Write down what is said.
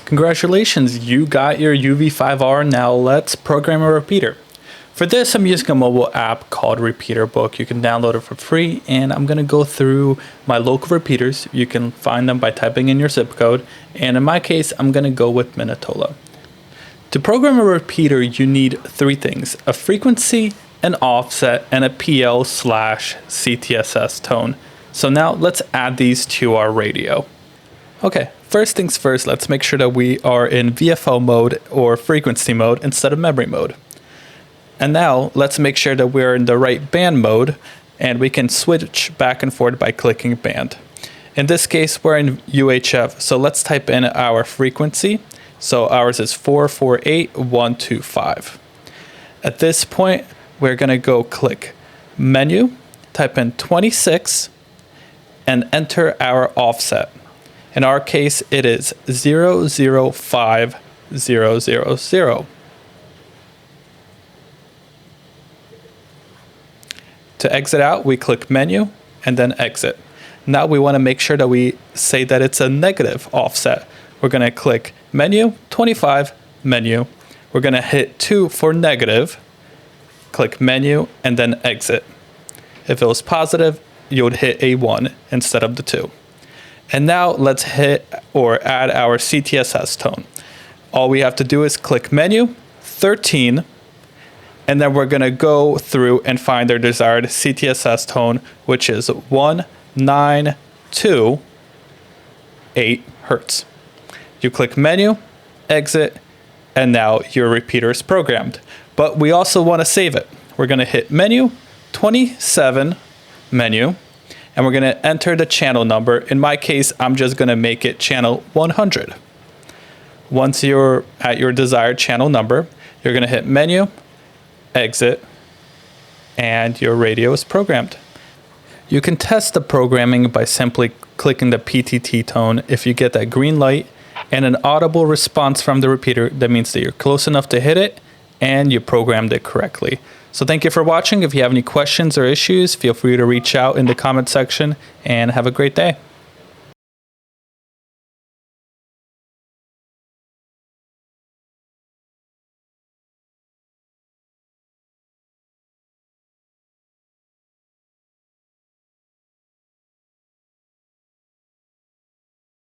Congratulations, you got your UV-5R. Now let's program a repeater. For this, I'm using a mobile app called Repeater Book. You can download it for free, and I'm going to go through my local repeaters. You can find them by typing in your zip code, and in my case, I'm going to go with Minatola. To program a repeater, you need three things: a frequency, an offset, and a PL/CTSS tone. So now let's add these to our radio. Okay, first things first, let's make sure that we are in VFO mode or frequency mode instead of memory mode. And now let's make sure that we're in the right band mode, and we can switch back and forth by clicking band. In this case, we're in UHF, so let's type in our frequency. So ours is 448.125. At this point, we're gonna go click menu, type in 26, and enter our offset. In our case, it is 005000. To exit out, we click menu and then exit. Now we want to make sure that we say that it's a negative offset. We're going to click menu, 25, menu. We're going to hit 2 for negative, click menu, and then exit. If it was positive, you would hit a 1 instead of the 2. And now let's hit or add our CTSS tone. All we have to do is click menu, 13, and then we're going to go through and find our desired CTSS tone, which is 1928 Hertz. You click menu, exit, and now your repeater is programmed. But we also want to save it. We're going to hit menu, 27, menu, and we're going to enter the channel number. In my case, I'm just going to make it channel 100. Once you're at your desired channel number, you're going to hit menu, exit, and your radio is programmed. You can test the programming by simply clicking the PTT tone. If you get that green light and an audible response from the repeater, that means that you're close enough to hit it and you programmed it correctly. So thank you for watching. If you have any questions or issues, feel free to reach out in the comment section, and have a great day.